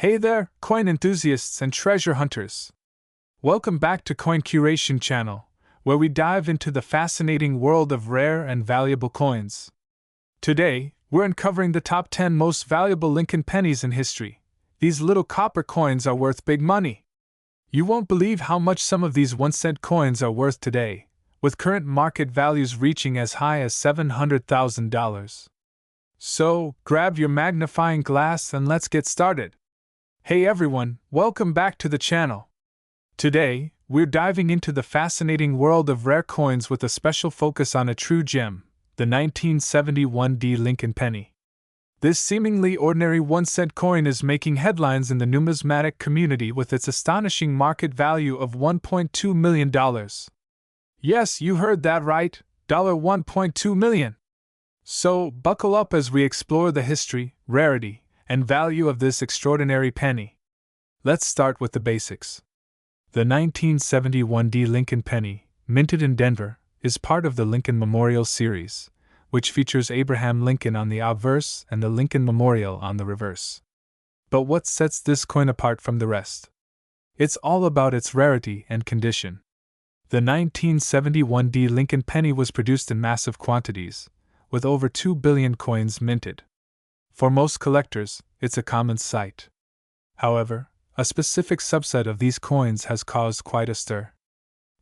Hey there, coin enthusiasts and treasure hunters! Welcome back to Coin Curation Channel, where we dive into the fascinating world of rare and valuable coins. Today, we're uncovering the top 10 most valuable Lincoln pennies in history. These little copper coins are worth big money. You won't believe how much some of these 1-cent coins are worth today, with current market values reaching as high as $700,000. So, grab your magnifying glass and let's get started. Hey everyone, welcome back to the channel. Today, we're diving into the fascinating world of rare coins with a special focus on a true gem, the 1971 Lincoln penny. This seemingly ordinary 1-cent coin is making headlines in the numismatic community with its astonishing market value of $1.2 million. Yes, you heard that right, $1.2 million. So, buckle up as we explore the history, rarity, and value of this extraordinary penny. Let's start with the basics. The 1971 Lincoln penny, minted in Denver, is part of the Lincoln Memorial series, which features Abraham Lincoln on the obverse and the Lincoln Memorial on the reverse. But what sets this coin apart from the rest? It's all about its rarity and condition. The 1971 Lincoln penny was produced in massive quantities, with over 2 billion coins minted. For most collectors, it's a common sight. However, a specific subset of these coins has caused quite a stir.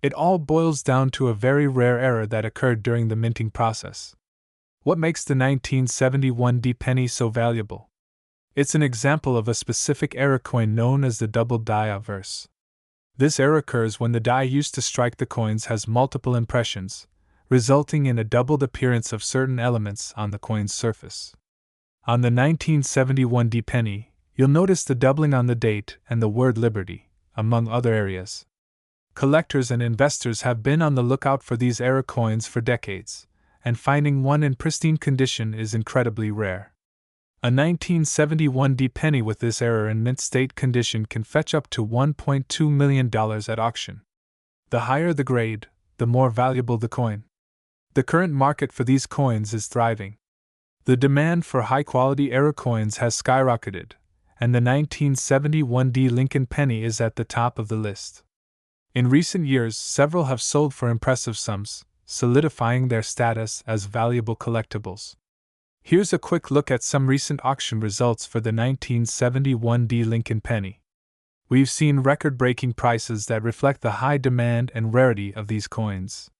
It all boils down to a very rare error that occurred during the minting process. What makes the 1971 penny so valuable? It's an example of a specific error coin known as the double die obverse. This error occurs when the die used to strike the coins has multiple impressions, resulting in a doubled appearance of certain elements on the coin's surface. On the 1971 penny, you'll notice the doubling on the date and the word Liberty, among other areas. Collectors and investors have been on the lookout for these error coins for decades, and finding one in pristine condition is incredibly rare. A 1971 penny with this error in mint state condition can fetch up to $1.2 million at auction. The higher the grade, the more valuable the coin. The current market for these coins is thriving. The demand for high-quality error coins has skyrocketed, and the 1971 Lincoln penny is at the top of the list. In recent years, several have sold for impressive sums, solidifying their status as valuable collectibles. Here's a quick look at some recent auction results for the 1971 Lincoln penny. We've seen record-breaking prices that reflect the high demand and rarity of these coins.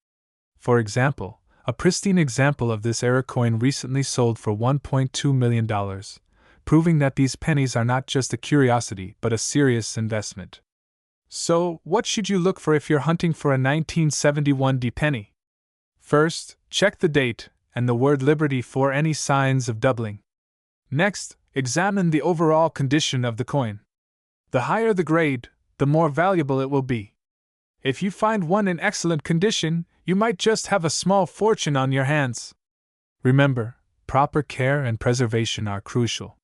For example, a pristine example of this error coin recently sold for $1.2 million, proving that these pennies are not just a curiosity but a serious investment. So, what should you look for if you're hunting for a 1971 penny? First, check the date and the word Liberty for any signs of doubling. Next, examine the overall condition of the coin. The higher the grade, the more valuable it will be. If you find one in excellent condition, you might just have a small fortune on your hands. Remember, proper care and preservation are crucial.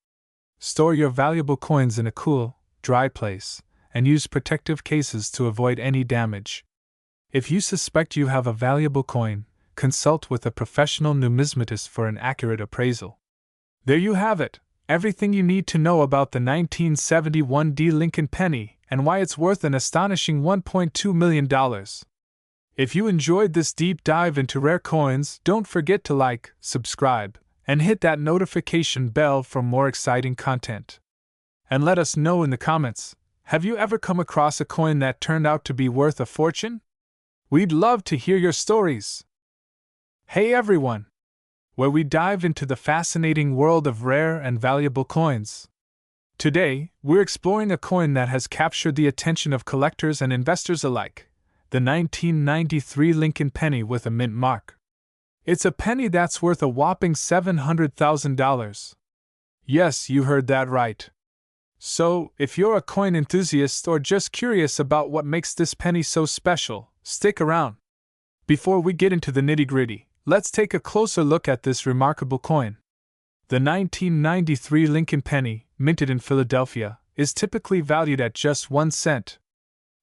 Store your valuable coins in a cool, dry place, and use protective cases to avoid any damage. If you suspect you have a valuable coin, consult with a professional numismatist for an accurate appraisal. There you have it, everything you need to know about the 1971 Lincoln penny and why it's worth an astonishing $1.2 million. If you enjoyed this deep dive into rare coins, don't forget to like, subscribe, and hit that notification bell for more exciting content. And let us know in the comments, have you ever come across a coin that turned out to be worth a fortune? We'd love to hear your stories. Hey everyone! Where we dive into the fascinating world of rare and valuable coins. Today, we're exploring a coin that has captured the attention of collectors and investors alike. The 1993 Lincoln penny with a mint mark. It's a penny that's worth a whopping $700,000. Yes, you heard that right. So, if you're a coin enthusiast or just curious about what makes this penny so special, stick around. Before we get into the nitty-gritty, let's take a closer look at this remarkable coin. The 1993 Lincoln penny, minted in Philadelphia, is typically valued at just 1 cent.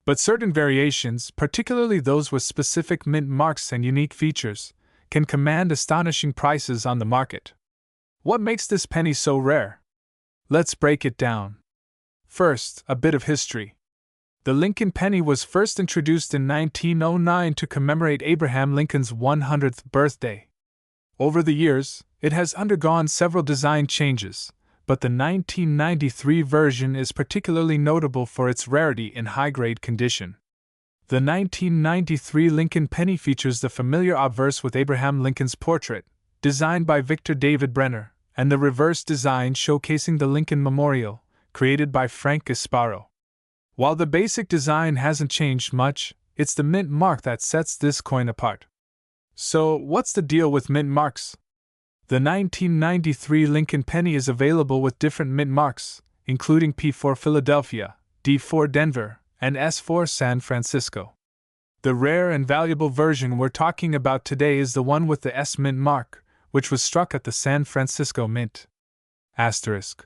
But certain variations, particularly those with specific mint marks and unique features, can command astonishing prices on the market. What makes this penny so rare? Let's break it down. First, a bit of history. The Lincoln penny was first introduced in 1909 to commemorate Abraham Lincoln's 100th birthday. Over the years, it has undergone several design changes, but the 1993 version is particularly notable for its rarity in high-grade condition. The 1993 Lincoln penny features the familiar obverse with Abraham Lincoln's portrait, designed by Victor David Brenner, and the reverse design showcasing the Lincoln Memorial, created by Frank Gasparo. While the basic design hasn't changed much, it's the mint mark that sets this coin apart. So, what's the deal with mint marks? The 1993 Lincoln penny is available with different mint marks, including P for Philadelphia, D for Denver, and S for San Francisco. The rare and valuable version we're talking about today is the one with the S mint mark, which was struck at the San Francisco Mint. Asterisk.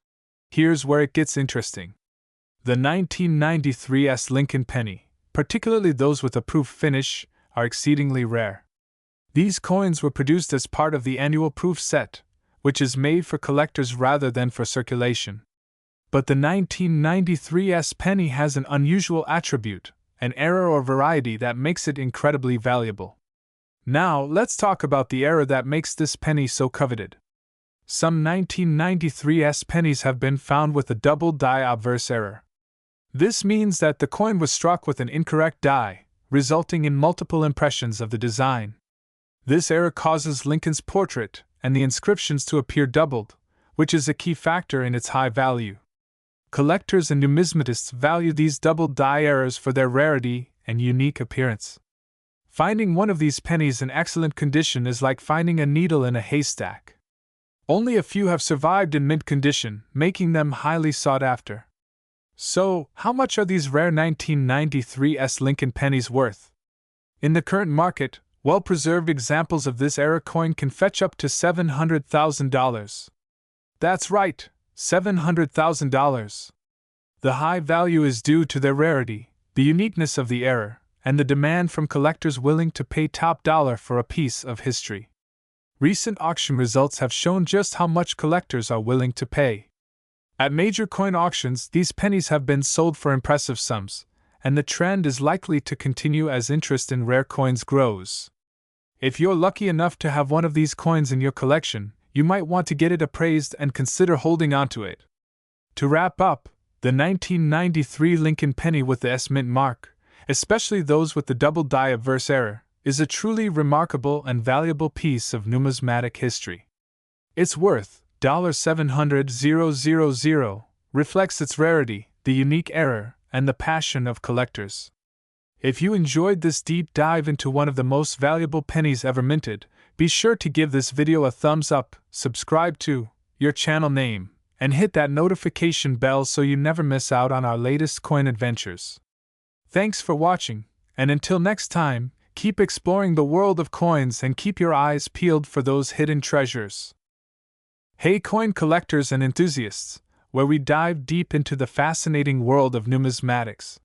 Here's where it gets interesting. The 1993 S Lincoln penny, particularly those with a proof finish, are exceedingly rare. These coins were produced as part of the annual proof set, which is made for collectors rather than for circulation. But the 1993 S penny has an unusual attribute, an error or variety that makes it incredibly valuable. Now, let's talk about the error that makes this penny so coveted. Some 1993 S pennies have been found with a double die obverse error. This means that the coin was struck with an incorrect die, resulting in multiple impressions of the design. This error causes Lincoln's portrait and the inscriptions to appear doubled, which is a key factor in its high value. Collectors and numismatists value these double die errors for their rarity and unique appearance. Finding one of these pennies in excellent condition is like finding a needle in a haystack. Only a few have survived in mint condition, making them highly sought after. So, how much are these rare 1993 S Lincoln pennies worth? In the current market, well-preserved examples of this era coin can fetch up to $700,000. That's right, $700,000. The high value is due to their rarity, the uniqueness of the era, and the demand from collectors willing to pay top dollar for a piece of history. Recent auction results have shown just how much collectors are willing to pay. At major coin auctions, these pennies have been sold for impressive sums, and the trend is likely to continue as interest in rare coins grows. If you're lucky enough to have one of these coins in your collection, you might want to get it appraised and consider holding onto it. To wrap up, the 1993 Lincoln penny with the S mint mark, especially those with the double die obverse error, is a truly remarkable and valuable piece of numismatic history. Its worth, $700,000, reflects its rarity, the unique error, and the passion of collectors. If you enjoyed this deep dive into one of the most valuable pennies ever minted, be sure to give this video a thumbs up, subscribe to your channel name, and hit that notification bell so you never miss out on our latest coin adventures. Thanks for watching, and until next time, keep exploring the world of coins and keep your eyes peeled for those hidden treasures. Hey coin collectors and enthusiasts, where we dive deep into the fascinating world of numismatics.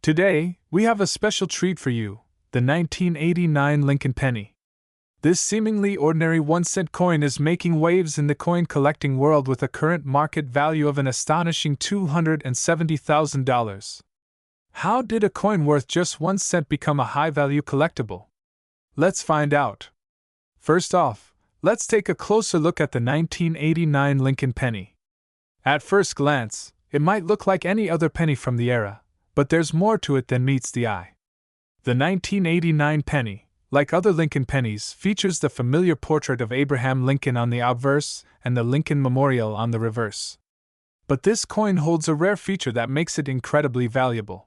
Today, we have a special treat for you, the 1989 Lincoln penny. This seemingly ordinary 1-cent coin is making waves in the coin collecting world with a current market value of an astonishing $270,000. How did a coin worth just 1 cent become a high-value collectible? Let's find out. First off, let's take a closer look at the 1989 Lincoln penny. At first glance, it might look like any other penny from the era, but there's more to it than meets the eye. The 1989 penny, like other Lincoln pennies, features the familiar portrait of Abraham Lincoln on the obverse and the Lincoln Memorial on the reverse. But this coin holds a rare feature that makes it incredibly valuable.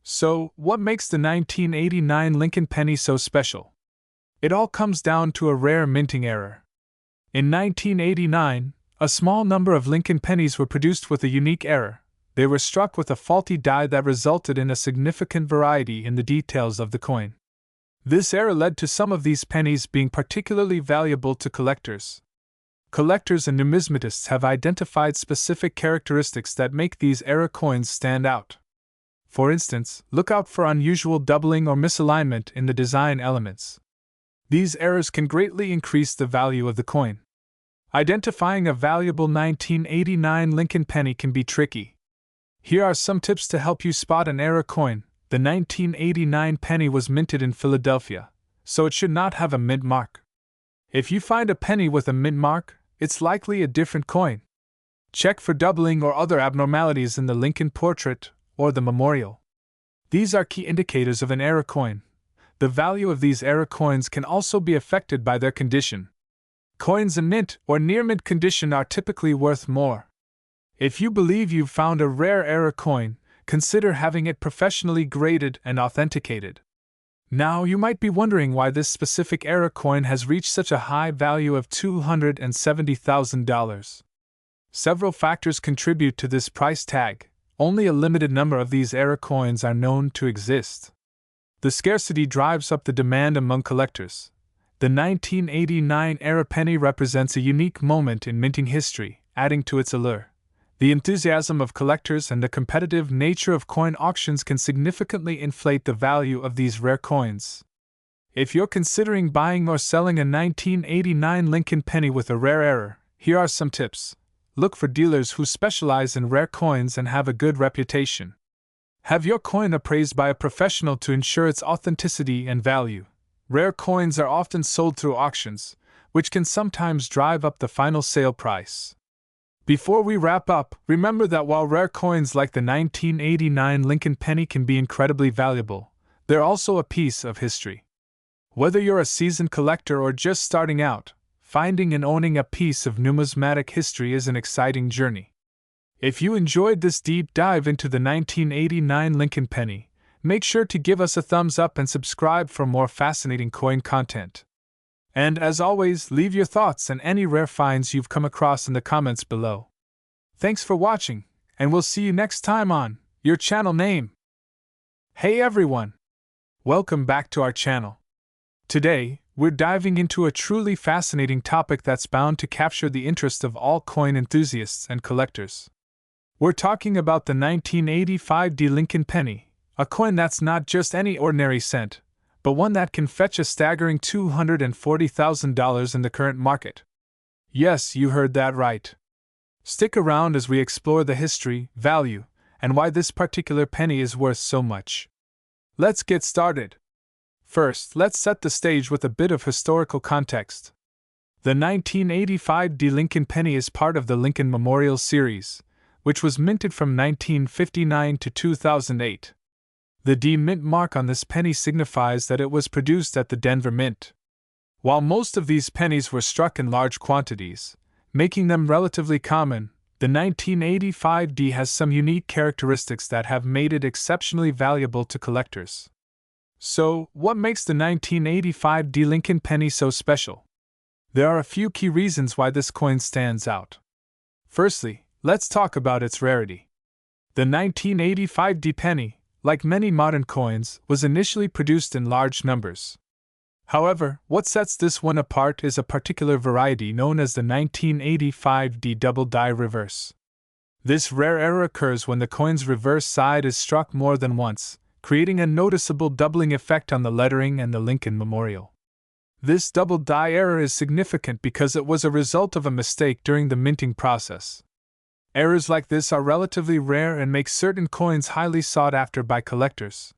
So, what makes the 1989 Lincoln penny so special? It all comes down to a rare minting error. In 1989, a small number of Lincoln pennies were produced with a unique error. They were struck with a faulty die that resulted in a significant variety in the details of the coin. This error led to some of these pennies being particularly valuable to collectors. Collectors and numismatists have identified specific characteristics that make these error coins stand out. For instance, look out for unusual doubling or misalignment in the design elements. These errors can greatly increase the value of the coin. Identifying a valuable 1989 Lincoln penny can be tricky. Here are some tips to help you spot an error coin. The 1989 penny was minted in Philadelphia, so it should not have a mint mark. If you find a penny with a mint mark, it's likely a different coin. Check for doubling or other abnormalities in the Lincoln portrait or the memorial. These are key indicators of an error coin. The value of these error coins can also be affected by their condition. Coins in mint or near mint condition are typically worth more. If you believe you've found a rare error coin, consider having it professionally graded and authenticated. Now, you might be wondering why this specific error coin has reached such a high value of $270,000. Several factors contribute to this price tag. Only a limited number of these error coins are known to exist. The scarcity drives up the demand among collectors. The 1989 error penny represents a unique moment in minting history, adding to its allure. The enthusiasm of collectors and the competitive nature of coin auctions can significantly inflate the value of these rare coins. If you're considering buying or selling a 1989 Lincoln penny with a rare error, here are some tips. Look for dealers who specialize in rare coins and have a good reputation. Have your coin appraised by a professional to ensure its authenticity and value. Rare coins are often sold through auctions, which can sometimes drive up the final sale price. Before we wrap up, remember that while rare coins like the 1989 Lincoln penny can be incredibly valuable, they're also a piece of history. Whether you're a seasoned collector or just starting out, finding and owning a piece of numismatic history is an exciting journey. If you enjoyed this deep dive into the 1989 Lincoln penny, make sure to give us a thumbs up and subscribe for more fascinating coin content. And as always, leave your thoughts and any rare finds you've come across in the comments below. Thanks for watching, and we'll see you next time on your channel name. Hey everyone! Welcome back to our channel. Today, we're diving into a truly fascinating topic that's bound to capture the interest of all coin enthusiasts and collectors. We're talking about the 1985 Lincoln penny, a coin that's not just any ordinary cent, but one that can fetch a staggering $240,000 in the current market. Yes, you heard that right. Stick around as we explore the history, value, and why this particular penny is worth so much. Let's get started. First, let's set the stage with a bit of historical context. The 1985 Lincoln penny is part of the Lincoln Memorial series, which was minted from 1959 to 2008. The D Mint mark on this penny signifies that it was produced at the Denver Mint. While most of these pennies were struck in large quantities, making them relatively common, the 1985 D has some unique characteristics that have made it exceptionally valuable to collectors. So, what makes the 1985 D Lincoln penny so special? There are a few key reasons why this coin stands out. Firstly, let's talk about its rarity. The 1985 D penny, like many modern coins, was initially produced in large numbers. However, what sets this one apart is a particular variety known as the 1985 D double die reverse. This rare error occurs when the coin's reverse side is struck more than once, creating a noticeable doubling effect on the lettering and the Lincoln Memorial. This double die error is significant because it was a result of a mistake during the minting process. Errors like this are relatively rare and make certain coins highly sought after by collectors.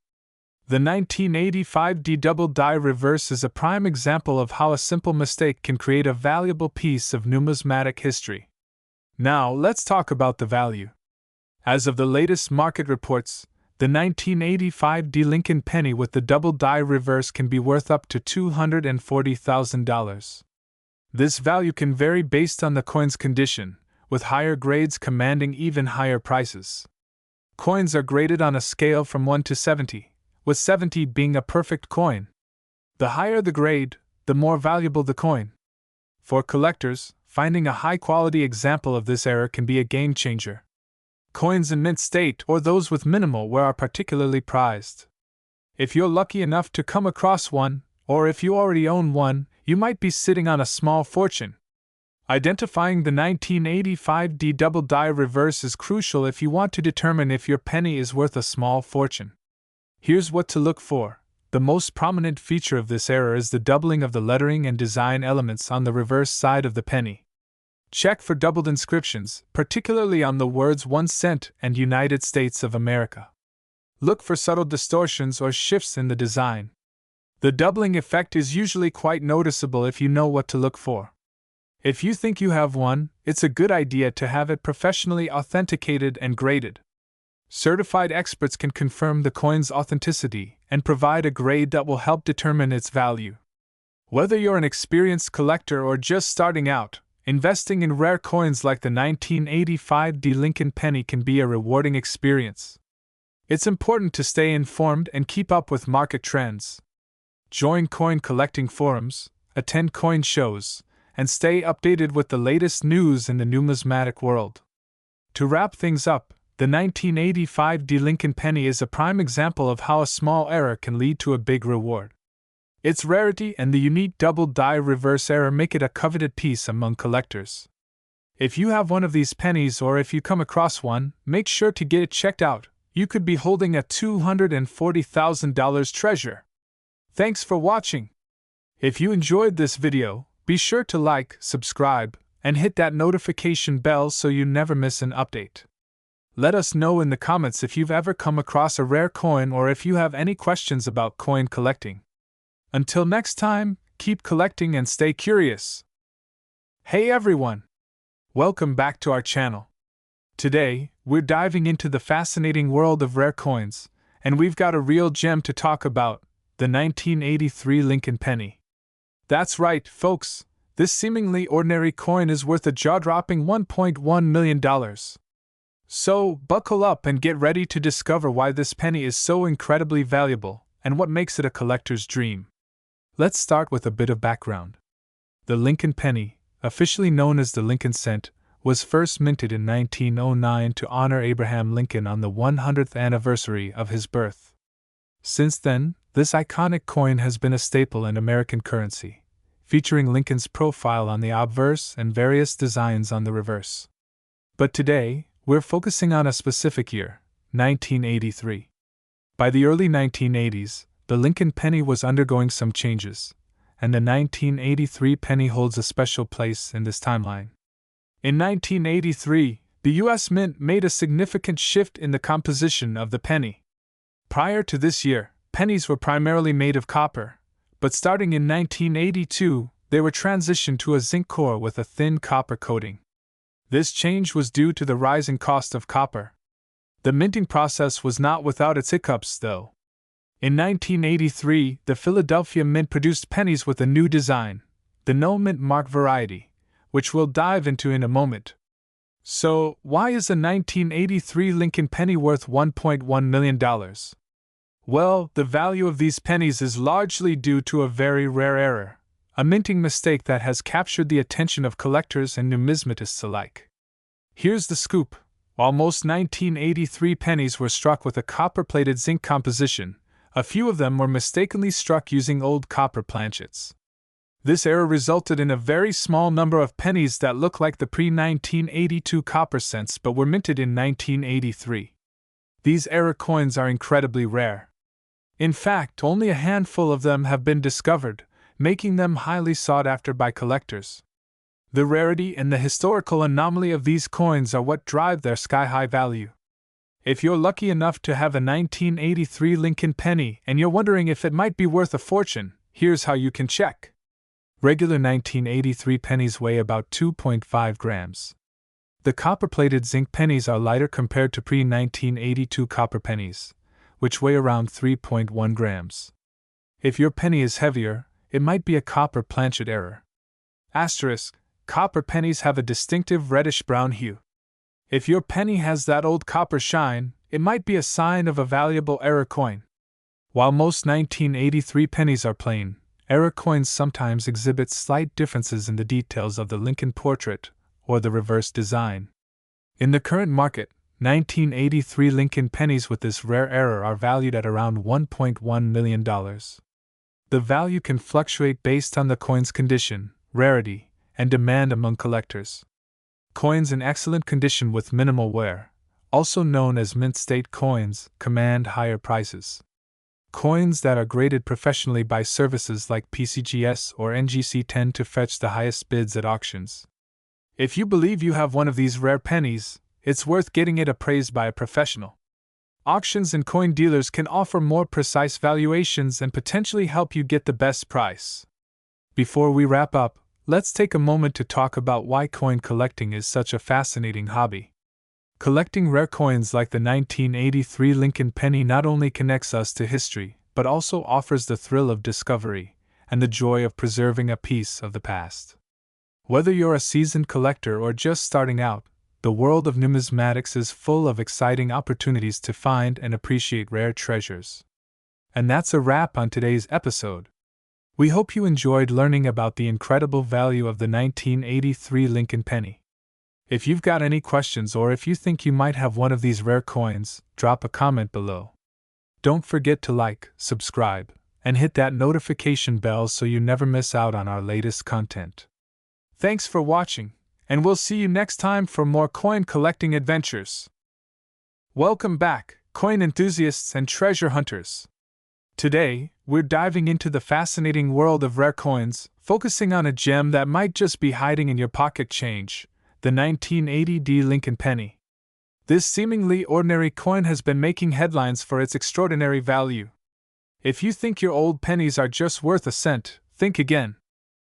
The 1985 D double die reverse is a prime example of how a simple mistake can create a valuable piece of numismatic history. Now, let's talk about the value. As of the latest market reports, the 1985 D Lincoln penny with the double die reverse can be worth up to $240,000. This value can vary based on the coin's condition, with higher grades commanding even higher prices. Coins are graded on a scale from 1 to 70, with 70 being a perfect coin. The higher the grade, the more valuable the coin. For collectors, finding a high-quality example of this error can be a game-changer. Coins in mint state or those with minimal wear are particularly prized. If you're lucky enough to come across one, or if you already own one, you might be sitting on a small fortune. Identifying the 1985 D double die reverse is crucial if you want to determine if your penny is worth a small fortune. Here's what to look for. The most prominent feature of this error is the doubling of the lettering and design elements on the reverse side of the penny. Check for doubled inscriptions, particularly on the words 1 cent and United States of America. Look for subtle distortions or shifts in the design. The doubling effect is usually quite noticeable if you know what to look for. If you think you have one, it's a good idea to have it professionally authenticated and graded. Certified experts can confirm the coin's authenticity and provide a grade that will help determine its value. Whether you're an experienced collector or just starting out, investing in rare coins like the 1985 Lincoln penny can be a rewarding experience. It's important to stay informed and keep up with market trends. Join coin collecting forums, attend coin shows, and stay updated with the latest news in the numismatic world. To wrap things up, the 1985 Lincoln penny is a prime example of how a small error can lead to a big reward. Its rarity and the unique double die reverse error make it a coveted piece among collectors. If you have one of these pennies or if you come across one, make sure to get it checked out. You could be holding a $240,000 treasure. Thanks for watching. If you enjoyed this video, be sure to like, subscribe, and hit that notification bell so you never miss an update. Let us know in the comments if you've ever come across a rare coin or if you have any questions about coin collecting. Until next time, keep collecting and stay curious. Hey everyone! Welcome back to our channel. Today, we're diving into the fascinating world of rare coins, and we've got a real gem to talk about, the 1983 Lincoln penny. That's right, folks, this seemingly ordinary coin is worth a jaw-dropping $1.1 million. So, buckle up and get ready to discover why this penny is so incredibly valuable and what makes it a collector's dream. Let's start with a bit of background. The Lincoln penny, officially known as the Lincoln cent, was first minted in 1909 to honor Abraham Lincoln on the 100th anniversary of his birth. Since then, this iconic coin has been a staple in American currency, featuring Lincoln's profile on the obverse and various designs on the reverse. But today, we're focusing on a specific year, 1983. By the early 1980s, the Lincoln penny was undergoing some changes, and the 1983 penny holds a special place in this timeline. In 1983, the U.S. Mint made a significant shift in the composition of the penny. Prior to this year, pennies were primarily made of copper, but starting in 1982, they were transitioned to a zinc core with a thin copper coating. This change was due to the rising cost of copper. The minting process was not without its hiccups, though. In 1983, the Philadelphia Mint produced pennies with a new design, the no mint mark variety, which we'll dive into in a moment. So, why is a 1983 Lincoln penny worth $1.1 million? Well, the value of these pennies is largely due to a very rare error, a minting mistake that has captured the attention of collectors and numismatists alike. Here's the scoop. While most 1983 pennies were struck with a copper-plated zinc composition, a few of them were mistakenly struck using old copper planchets. This error resulted in a very small number of pennies that look like the pre-1982 copper cents but were minted in 1983. These error coins are incredibly rare. In fact, only a handful of them have been discovered, making them highly sought after by collectors. The rarity and the historical anomaly of these coins are what drive their sky-high value. If you're lucky enough to have a 1983 Lincoln penny and you're wondering if it might be worth a fortune, here's how you can check. Regular 1983 pennies weigh about 2.5 grams. The copper-plated zinc pennies are lighter compared to pre-1982 copper pennies, which weigh around 3.1 grams. If your penny is heavier, it might be a copper planchet error. Asterisk, copper pennies have a distinctive reddish-brown hue. If your penny has that old copper shine, it might be a sign of a valuable error coin. While most 1983 pennies are plain, error coins sometimes exhibit slight differences in the details of the Lincoln portrait or the reverse design. In the current market, 1983 Lincoln pennies with this rare error are valued at around $1.1 million. The value can fluctuate based on the coin's condition, rarity, and demand among collectors. Coins in excellent condition with minimal wear, also known as mint state coins, command higher prices. Coins that are graded professionally by services like PCGS or NGC tend to fetch the highest bids at auctions. If you believe you have one of these rare pennies, it's worth getting it appraised by a professional. Auctions and coin dealers can offer more precise valuations and potentially help you get the best price. Before we wrap up, let's take a moment to talk about why coin collecting is such a fascinating hobby. Collecting rare coins like the 1983 Lincoln penny not only connects us to history, but also offers the thrill of discovery and the joy of preserving a piece of the past. Whether you're a seasoned collector or just starting out, the world of numismatics is full of exciting opportunities to find and appreciate rare treasures. And that's a wrap on today's episode. We hope you enjoyed learning about the incredible value of the 1983 Lincoln penny. If you've got any questions or if you think you might have one of these rare coins, drop a comment below. Don't forget to like, subscribe, and hit that notification bell so you never miss out on our latest content. Thanks for watching, and we'll see you next time for more coin collecting adventures. Welcome back, coin enthusiasts and treasure hunters. Today, we're diving into the fascinating world of rare coins, focusing on a gem that might just be hiding in your pocket change, the 1980 Lincoln penny. This seemingly ordinary coin has been making headlines for its extraordinary value. If you think your old pennies are just worth a cent, think again.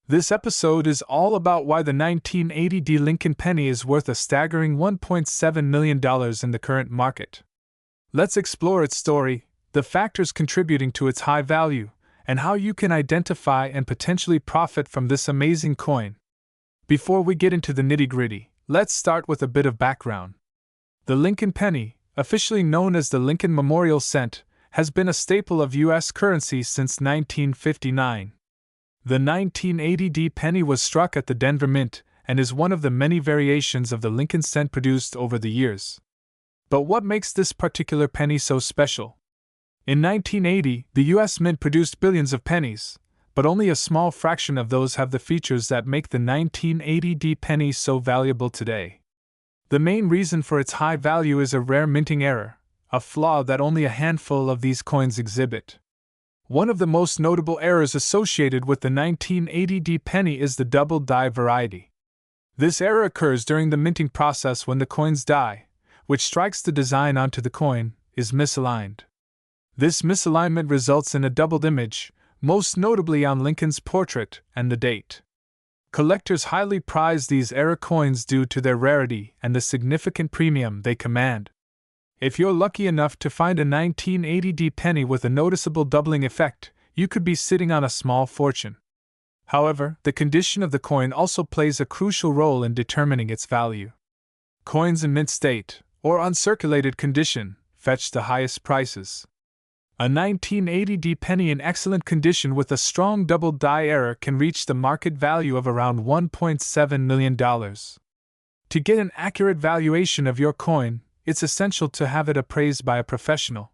This episode is all about why the 1980 Lincoln penny is worth a staggering $1.7 million in the current market. Let's explore its story, the factors contributing to its high value, and how you can identify and potentially profit from this amazing coin. Before we get into the nitty-gritty, let's start with a bit of background. The Lincoln penny, officially known as the Lincoln Memorial Cent, has been a staple of U.S. currency since 1959. The 1980 penny was struck at the Denver Mint and is one of the many variations of the Lincoln cent produced over the years. But what makes this particular penny so special? In 1980, the U.S. Mint produced billions of pennies, but only a small fraction of those have the features that make the 1980 penny so valuable today. The main reason for its high value is a rare minting error, a flaw that only a handful of these coins exhibit. One of the most notable errors associated with the 1980 penny is the double die variety. This error occurs during the minting process when the coin's die, which strikes the design onto the coin, is misaligned. This misalignment results in a doubled image, most notably on Lincoln's portrait and the date. Collectors highly prize these error coins due to their rarity and the significant premium they command. If you're lucky enough to find a 1980 penny with a noticeable doubling effect, you could be sitting on a small fortune. However, the condition of the coin also plays a crucial role in determining its value. Coins in mint state, or uncirculated condition, fetch the highest prices. A 1980 penny in excellent condition with a strong double die error can reach the market value of around $1.7 million. To get an accurate valuation of your coin, it's essential to have it appraised by a professional.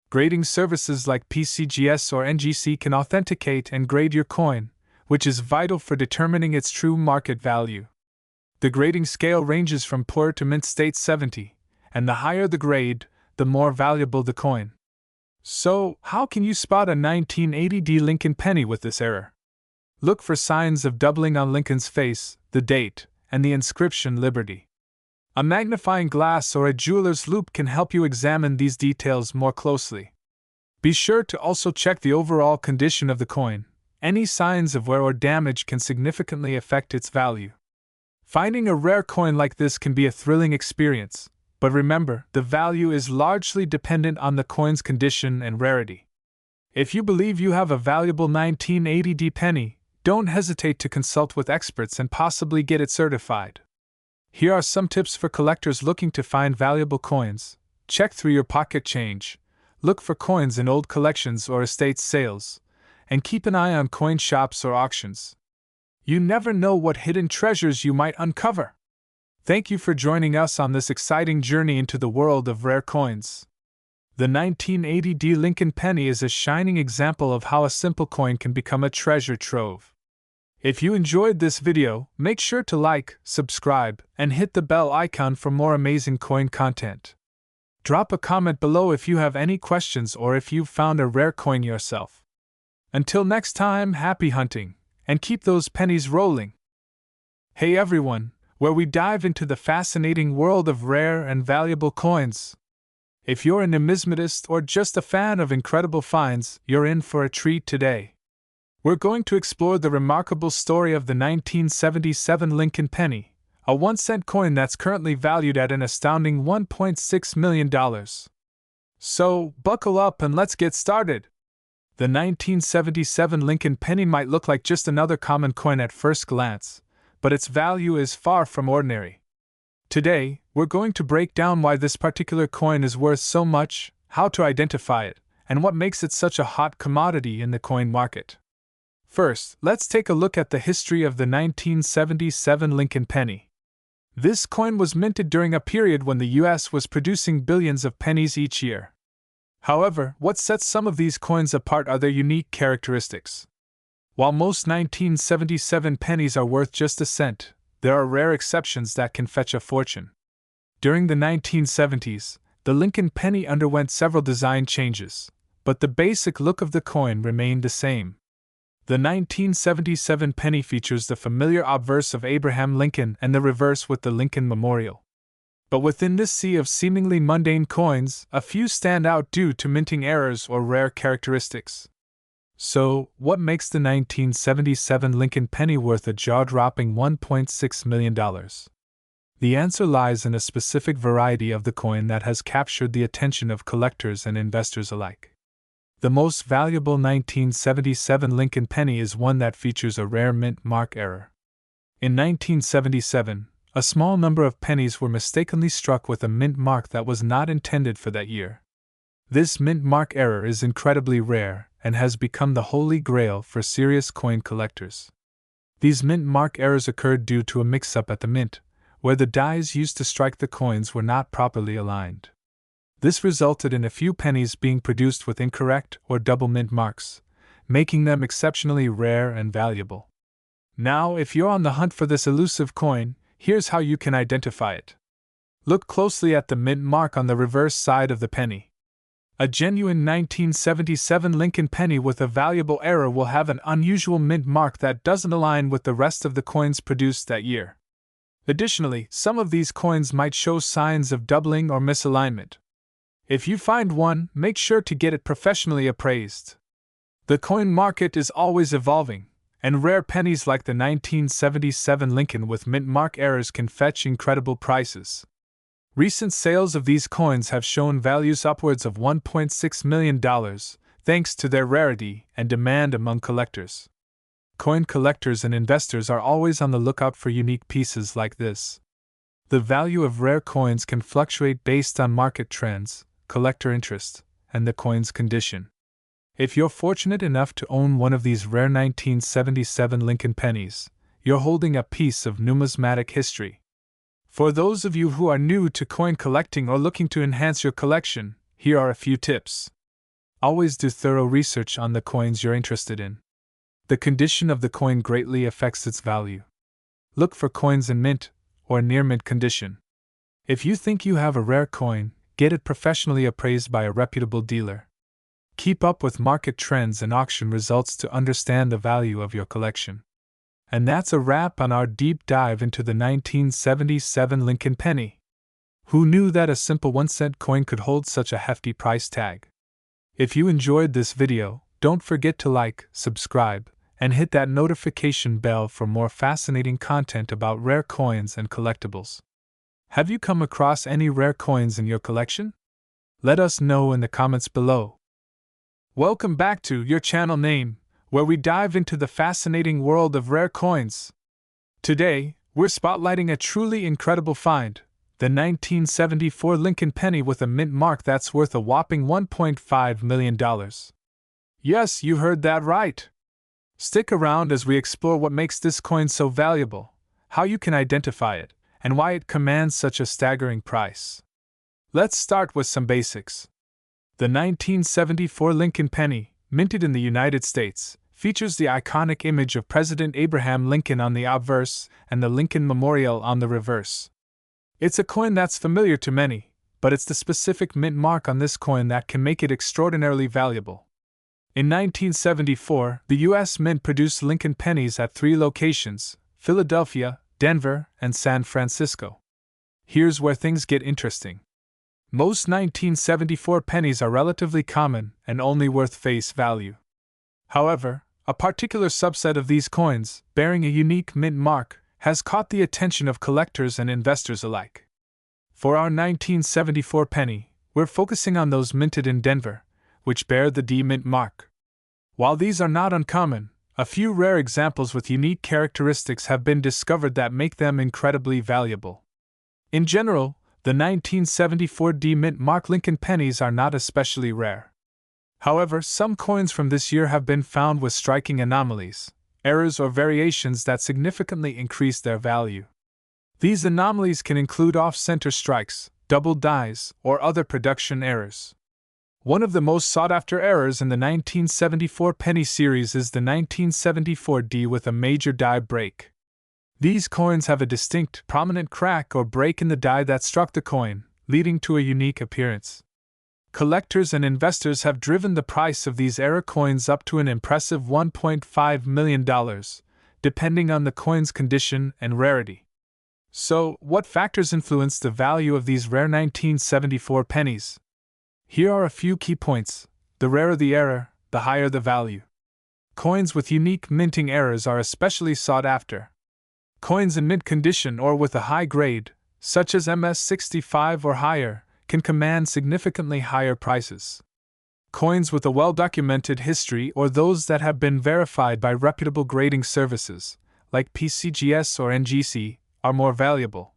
Grading services like PCGS or NGC can authenticate and grade your coin, which is vital for determining its true market value. The grading scale ranges from poor to mint state 70, and the higher the grade, the more valuable the coin. So, how can you spot a 1980 Lincoln penny with this error? Look for signs of doubling on Lincoln's face, the date, and the inscription Liberty. A magnifying glass or a jeweler's loupe can help you examine these details more closely. Be sure to also check the overall condition of the coin. Any signs of wear or damage can significantly affect its value. Finding a rare coin like this can be a thrilling experience, but remember, the value is largely dependent on the coin's condition and rarity. If you believe you have a valuable 1980 penny, don't hesitate to consult with experts and possibly get it certified. Here are some tips for collectors looking to find valuable coins. Check through your pocket change, look for coins in old collections or estate sales, and keep an eye on coin shops or auctions. You never know what hidden treasures you might uncover. Thank you for joining us on this exciting journey into the world of rare coins. The 1980 Lincoln penny is a shining example of how a simple coin can become a treasure trove. If you enjoyed this video, make sure to like, subscribe, and hit the bell icon for more amazing coin content. Drop a comment below if you have any questions or if you've found a rare coin yourself. Until next time, happy hunting, and keep those pennies rolling. Hey everyone, where we dive into the fascinating world of rare and valuable coins. If you're a numismatist or just a fan of incredible finds, you're in for a treat today. We're going to explore the remarkable story of the 1977 Lincoln penny, a 1-cent coin that's currently valued at an astounding $1.6 million. So, buckle up and let's get started. The 1977 Lincoln penny might look like just another common coin at first glance, but its value is far from ordinary. Today, we're going to break down why this particular coin is worth so much, how to identify it, and what makes it such a hot commodity in the coin market. First, let's take a look at the history of the 1977 Lincoln penny. This coin was minted during a period when the US was producing billions of pennies each year. However, what sets some of these coins apart are their unique characteristics. While most 1977 pennies are worth just a cent, there are rare exceptions that can fetch a fortune. During the 1970s, the Lincoln penny underwent several design changes, but the basic look of the coin remained the same. The 1977 penny features the familiar obverse of Abraham Lincoln and the reverse with the Lincoln Memorial. But within this sea of seemingly mundane coins, a few stand out due to minting errors or rare characteristics. So, what makes the 1977 Lincoln penny worth a jaw-dropping $1.6 million? The answer lies in a specific variety of the coin that has captured the attention of collectors and investors alike. The most valuable 1977 Lincoln penny is one that features a rare mint mark error. In 1977, a small number of pennies were mistakenly struck with a mint mark that was not intended for that year. This mint mark error is incredibly rare and has become the holy grail for serious coin collectors. These mint mark errors occurred due to a mix-up at the mint, where the dies used to strike the coins were not properly aligned. This resulted in a few pennies being produced with incorrect or double mint marks, making them exceptionally rare and valuable. Now, if you're on the hunt for this elusive coin, here's how you can identify it. Look closely at the mint mark on the reverse side of the penny. A genuine 1977 Lincoln penny with a valuable error will have an unusual mint mark that doesn't align with the rest of the coins produced that year. Additionally, some of these coins might show signs of doubling or misalignment. If you find one, make sure to get it professionally appraised. The coin market is always evolving, and rare pennies like the 1977 Lincoln with mint mark errors can fetch incredible prices. Recent sales of these coins have shown values upwards of $1.6 million, thanks to their rarity and demand among collectors. Coin collectors and investors are always on the lookout for unique pieces like this. The value of rare coins can fluctuate based on market trends, collector interest, and the coin's condition. If you're fortunate enough to own one of these rare 1977 Lincoln pennies, you're holding a piece of numismatic history. For those of you who are new to coin collecting or looking to enhance your collection, here are a few tips. Always do thorough research on the coins you're interested in. The condition of the coin greatly affects its value. Look for coins in mint or near mint condition. If you think you have a rare coin, get it professionally appraised by a reputable dealer. Keep up with market trends and auction results to understand the value of your collection. And that's a wrap on our deep dive into the 1977 Lincoln penny. Who knew that a simple 1-cent coin could hold such a hefty price tag? If you enjoyed this video, don't forget to like, subscribe, and hit that notification bell for more fascinating content about rare coins and collectibles. Have you come across any rare coins in your collection? Let us know in the comments below. Welcome back to your channel name, where we dive into the fascinating world of rare coins. Today, we're spotlighting a truly incredible find, the 1974 Lincoln penny with a mint mark that's worth a whopping $1.5 million. Yes, you heard that right. Stick around as we explore what makes this coin so valuable, how you can identify it, and why it commands such a staggering price. Let's start with some basics. The 1974 Lincoln penny, minted in the United States, features the iconic image of President Abraham Lincoln on the obverse and the Lincoln Memorial on the reverse. It's a coin that's familiar to many, but it's the specific mint mark on this coin that can make it extraordinarily valuable. In 1974, the U.S. Mint produced Lincoln pennies at 3 locations: Philadelphia, Denver, and San Francisco. Here's where things get interesting. Most 1974 pennies are relatively common and only worth face value. However, a particular subset of these coins, bearing a unique mint mark, has caught the attention of collectors and investors alike. For our 1974 penny, we're focusing on those minted in Denver, which bear the D mint mark. While these are not uncommon, a few rare examples with unique characteristics have been discovered that make them incredibly valuable. In general, the 1974 D mint mark Lincoln pennies are not especially rare. However, some coins from this year have been found with striking anomalies, errors, or variations that significantly increase their value. These anomalies can include off-center strikes, double dies, or other production errors. One of the most sought-after errors in the 1974 penny series is the 1974 D with a major die break. These coins have a distinct, prominent crack or break in the die that struck the coin, leading to a unique appearance. Collectors and investors have driven the price of these error coins up to an impressive $1.5 million, depending on the coin's condition and rarity. So, what factors influence the value of these rare 1974 pennies? Here are a few key points. The rarer the error, the higher the value. Coins with unique minting errors are especially sought after. Coins in mint condition or with a high grade, such as MS65 or higher, can command significantly higher prices. Coins with a well-documented history or those that have been verified by reputable grading services, like PCGS or NGC, are more valuable.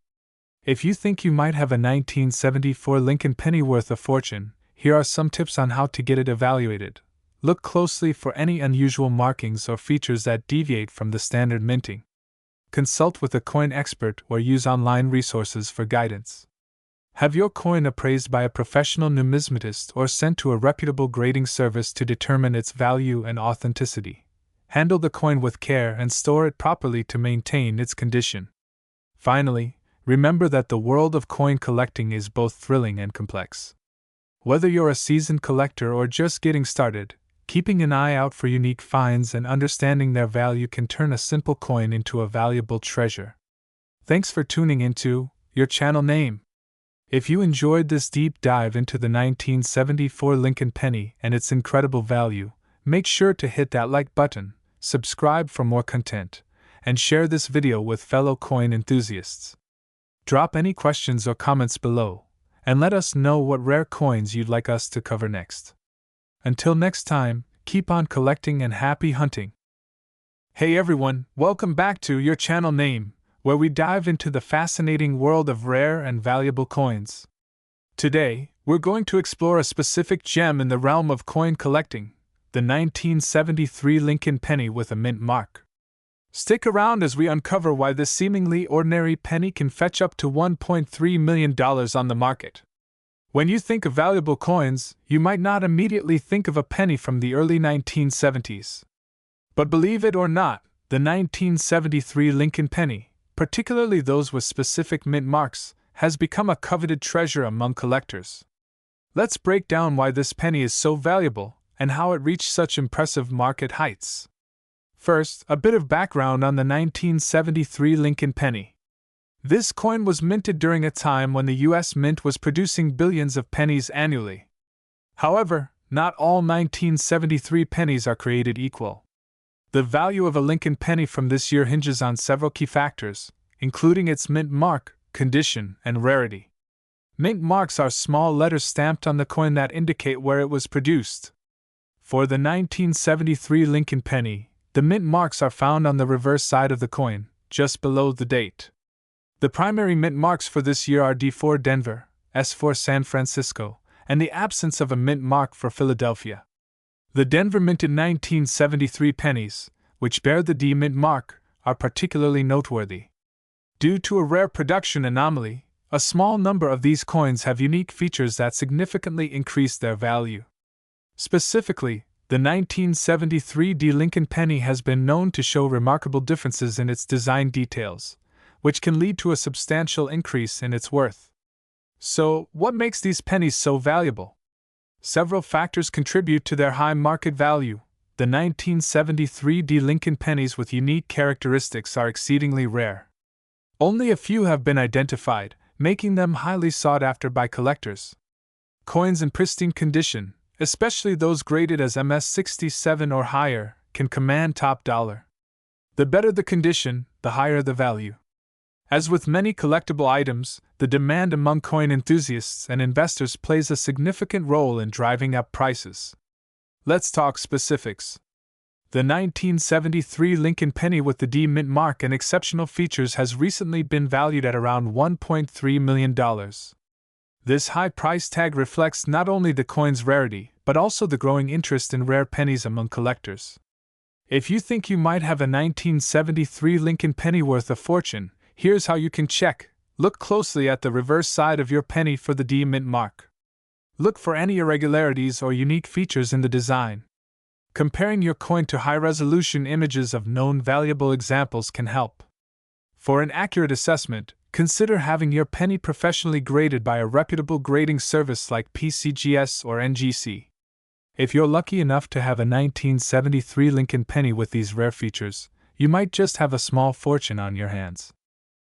If you think you might have a 1974 Lincoln penny worth a fortune, here are some tips on how to get it evaluated. Look closely for any unusual markings or features that deviate from the standard minting. Consult with a coin expert or use online resources for guidance. Have your coin appraised by a professional numismatist or sent to a reputable grading service to determine its value and authenticity. Handle the coin with care and store it properly to maintain its condition. Finally, remember that the world of coin collecting is both thrilling and complex. Whether you're a seasoned collector or just getting started, keeping an eye out for unique finds and understanding their value can turn a simple coin into a valuable treasure. Thanks for tuning into your channel name. If you enjoyed this deep dive into the 1974 Lincoln penny and its incredible value, make sure to hit that like button, subscribe for more content, and share this video with fellow coin enthusiasts. Drop any questions or comments below, and let us know what rare coins you'd like us to cover next. Until next time, keep on collecting and happy hunting. Hey everyone, welcome back to your channel name, where we dive into the fascinating world of rare and valuable coins. Today, we're going to explore a specific gem in the realm of coin collecting, the 1973 Lincoln penny with a mint mark. Stick around as we uncover why this seemingly ordinary penny can fetch up to $1.3 million on the market. When you think of valuable coins, you might not immediately think of a penny from the early 1970s. But believe it or not, the 1973 Lincoln penny, particularly those with specific mint marks, has become a coveted treasure among collectors. Let's break down why this penny is so valuable and how it reached such impressive market heights. First, a bit of background on the 1973 Lincoln penny. This coin was minted during a time when the U.S. Mint was producing billions of pennies annually. However, not all 1973 pennies are created equal. The value of a Lincoln penny from this year hinges on several key factors, including its mint mark, condition, and rarity. Mint marks are small letters stamped on the coin that indicate where it was produced. For the 1973 Lincoln penny, the mint marks are found on the reverse side of the coin, just below the date. The primary mint marks for this year are D4 Denver, S4 San Francisco, and the absence of a mint mark for Philadelphia. The Denver minted 1973 pennies, which bear the D mint mark, are particularly noteworthy. Due to a rare production anomaly, a small number of these coins have unique features that significantly increase their value. Specifically, the 1973 D Lincoln penny has been known to show remarkable differences in its design details, which can lead to a substantial increase in its worth. So, what makes these pennies so valuable? Several factors contribute to their high market value. The 1973 D Lincoln pennies with unique characteristics are exceedingly rare. Only a few have been identified, making them highly sought after by collectors. Coins in pristine condition, especially those graded as MS67 or higher, can command top dollar. The better the condition, the higher the value. As with many collectible items, the demand among coin enthusiasts and investors plays a significant role in driving up prices. Let's talk specifics. The 1973 Lincoln penny with the D mint mark and exceptional features has recently been valued at around $1.3 million. This high price tag reflects not only the coin's rarity, but also the growing interest in rare pennies among collectors. If you think you might have a 1973 Lincoln penny worth a fortune, here's how you can check. Look closely at the reverse side of your penny for the D mint mark. Look for any irregularities or unique features in the design. Comparing your coin to high-resolution images of known valuable examples can help. For an accurate assessment, consider having your penny professionally graded by a reputable grading service like PCGS or NGC. If you're lucky enough to have a 1973 Lincoln penny with these rare features, you might just have a small fortune on your hands.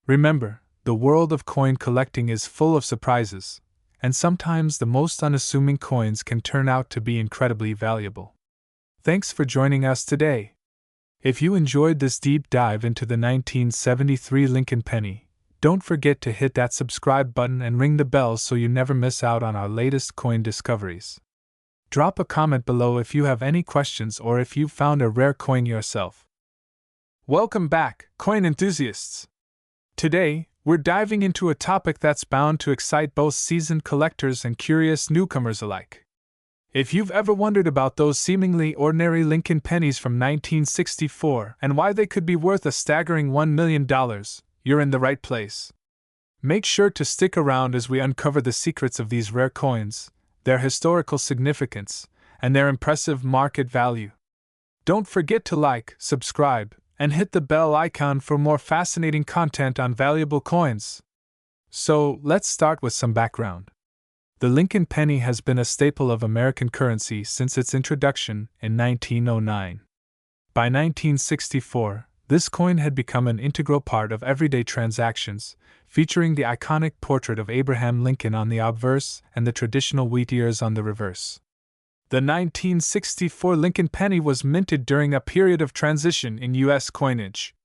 Remember, the world of coin collecting is full of surprises, and sometimes the most unassuming coins can turn out to be incredibly valuable. Thanks for joining us today. If you enjoyed this deep dive into the 1973 Lincoln penny, don't forget to hit that subscribe button and ring the bell so you never miss out on our latest coin discoveries. Drop a comment below if you have any questions or if you've found a rare coin yourself. Welcome back, coin enthusiasts! Today, we're diving into a topic that's bound to excite both seasoned collectors and curious newcomers alike. If you've ever wondered about those seemingly ordinary Lincoln pennies from 1964 and why they could be worth a staggering $1 million, you're in the right place. Make sure to stick around as we uncover the secrets of these rare coins, their historical significance, and their impressive market value. Don't forget to like, subscribe, and hit the bell icon for more fascinating content on valuable coins. So, let's start with some background. The Lincoln penny has been a staple of American currency since its introduction in 1909. By 1964, this coin had become an integral part of everyday transactions, featuring the iconic portrait of Abraham Lincoln on the obverse and the traditional wheat ears on the reverse. The 1964 Lincoln penny was minted during a period of transition in U.S. coinage.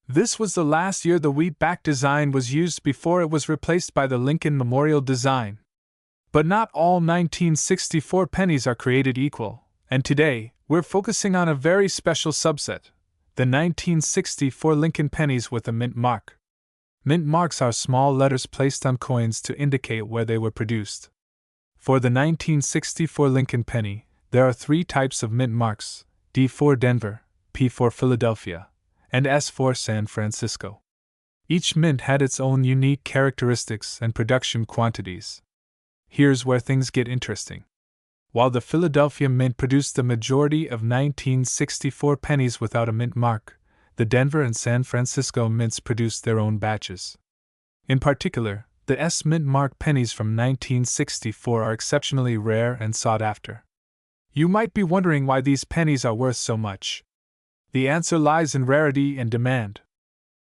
This was the last year the wheat-back design was used before it was replaced by the Lincoln Memorial design. But not all 1964 pennies are created equal, and today, we're focusing on a very special subset, the 1964 Lincoln pennies with a mint mark. Mint marks are small letters placed on coins to indicate where they were produced. For the 1964 Lincoln penny, there are three types of mint marks: D for Denver, P for Philadelphia, and S for San Francisco. Each mint had its own unique characteristics and production quantities. Here's where things get interesting. While the Philadelphia Mint produced the majority of 1964 pennies without a mint mark, the Denver and San Francisco mints produced their own batches. In particular, the S mint mark pennies from 1964 are exceptionally rare and sought after. You might be wondering why these pennies are worth so much. The answer lies in rarity and demand.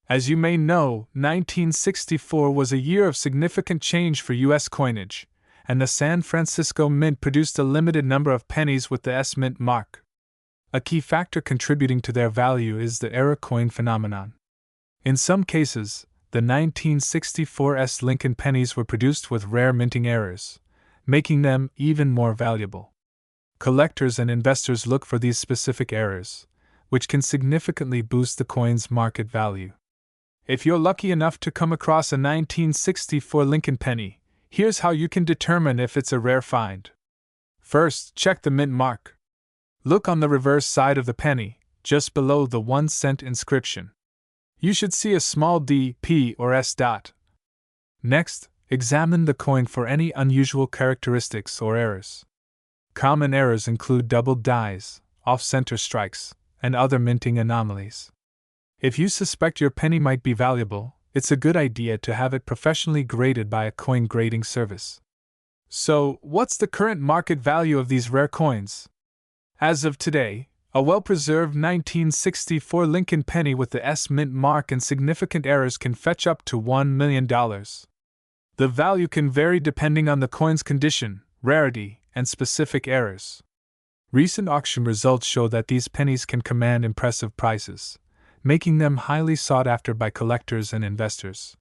As you may know, 1964 was a year of significant change for U.S. coinage, and the San Francisco Mint produced a limited number of pennies with the S mint mark. A key factor contributing to their value is the error coin phenomenon. In some cases, the 1964 S Lincoln pennies were produced with rare minting errors, making them even more valuable. Collectors and investors look for these specific errors, which can significantly boost the coin's market value. If you're lucky enough to come across a 1964 Lincoln penny, here's how you can determine if it's a rare find. First, check the mint mark. Look on the reverse side of the penny, just below the 1-cent inscription. You should see a small D, P, or S dot. Next, examine the coin for any unusual characteristics or errors. Common errors include doubled dies, off-center strikes, and other minting anomalies. If you suspect your penny might be valuable, it's a good idea to have it professionally graded by a coin grading service. So, what's the current market value of these rare coins? As of today, A well-preserved 1964 Lincoln penny with the S mint mark and significant errors can fetch up to $1 million. The value can vary depending on the coin's condition, rarity, and specific errors. Recent auction results show that these pennies can command impressive prices, making them highly sought after by collectors and investors.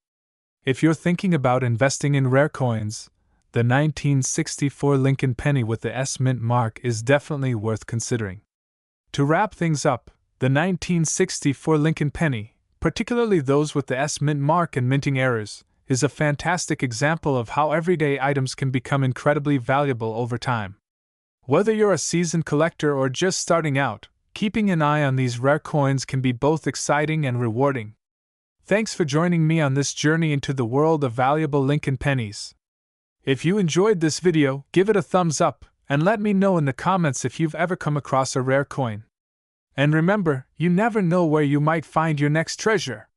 If you're thinking about investing in rare coins, the 1964 Lincoln penny with the S mint mark is definitely worth considering. To wrap things up, the 1964 Lincoln penny, particularly those with the S mint mark and minting errors, is a fantastic example of how everyday items can become incredibly valuable over time. Whether you're a seasoned collector or just starting out, keeping an eye on these rare coins can be both exciting and rewarding. Thanks for joining me on this journey into the world of valuable Lincoln pennies. If you enjoyed this video, give it a thumbs up, and let me know in the comments if you've ever come across a rare coin. And remember, you never know where you might find your next treasure.